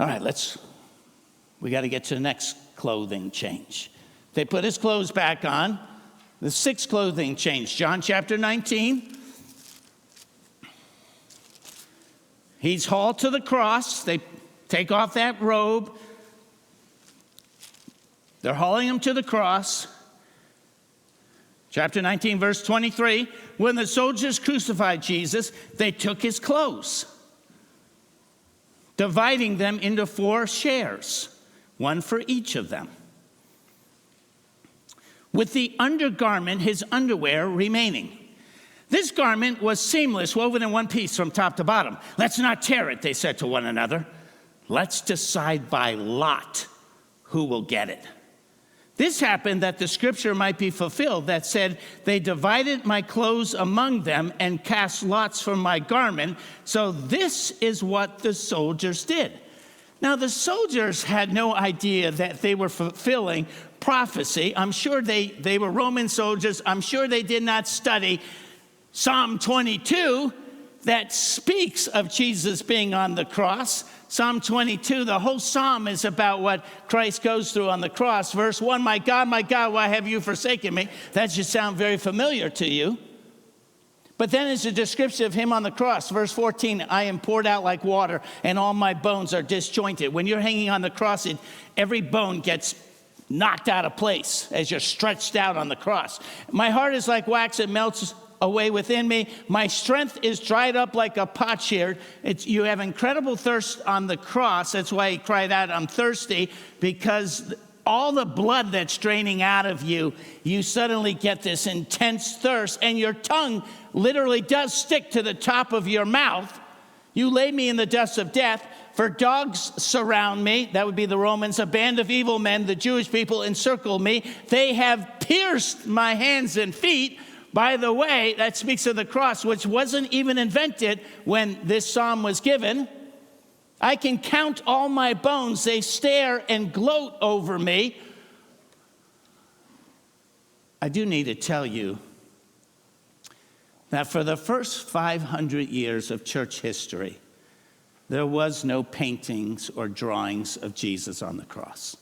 All right, we got to get to the next clothing change. They put his clothes back on. The sixth clothing change, John chapter 19. He's hauled to the cross. They take off that robe. They're hauling him to the cross. Chapter 19, verse 23. When the soldiers crucified Jesus, they took his clothes, dividing them into 4 shares, one for each of them, with the undergarment, his underwear, remaining. This garment was seamless, woven in one piece from top to bottom. Let's not tear it, they said to one another. Let's decide by lot who will get it. This happened that the scripture might be fulfilled that said, they divided my clothes among them and cast lots for my garment. So this is what the soldiers did. Now, the soldiers had no idea that they were fulfilling prophecy. I'm sure they were Roman soldiers. I'm sure they did not study Psalm 22 that speaks of Jesus being on the cross. Psalm 22, the whole psalm is about what Christ goes through on the cross. Verse 1, my God, why have you forsaken me? That should sound very familiar to you. But then it's a description of him on the cross. Verse 14, I am poured out like water, and all my bones are disjointed. When you're hanging on the cross, every bone gets knocked out of place as you're stretched out on the cross. My heart is like wax, it melts away within me. My strength is dried up like a potsherd. You have incredible thirst on the cross. That's why he cried out, I'm thirsty, because all the blood that's draining out of you, you suddenly get this intense thirst, and your tongue literally does stick to the top of your mouth. You lay me in the dust of death, for dogs surround me. That would be the Romans. A band of evil men, the Jewish people, encircle me. They have pierced my hands and feet. By the way, that speaks of the cross, which wasn't even invented when this psalm was given. I can count all my bones. They stare and gloat over me. I do need to tell you that for the first 500 years of church history, there was no paintings or drawings of Jesus on the cross.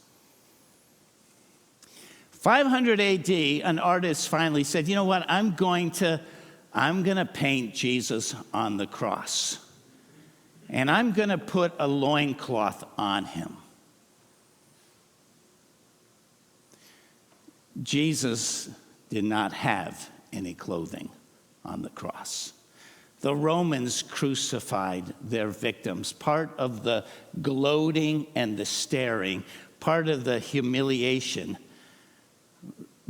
500 AD, an artist finally said, you know what, I'm going to paint Jesus on the cross. And I'm going to put a loincloth on him. Jesus did not have any clothing on the cross. The Romans crucified their victims. Part of the gloating and the staring, part of the humiliation,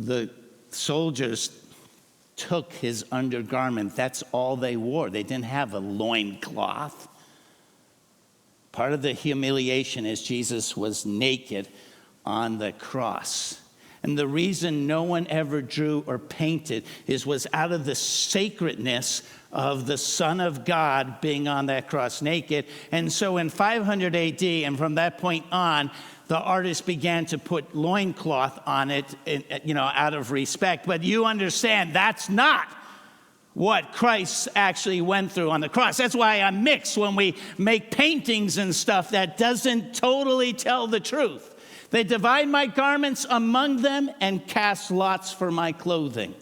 the soldiers took his undergarment. That's all they wore. They didn't have a loincloth. Part of the humiliation is Jesus was naked on the cross. And the reason no one ever drew or painted was out of the sacredness of the Son of God being on that cross naked. And so in 500 AD, and from that point on, the artist began to put loincloth on it, out of respect. But you understand, that's not what Christ actually went through on the cross. That's why I'm mixed when we make paintings and stuff that doesn't totally tell the truth. They divide my garments among them and cast lots for my clothing.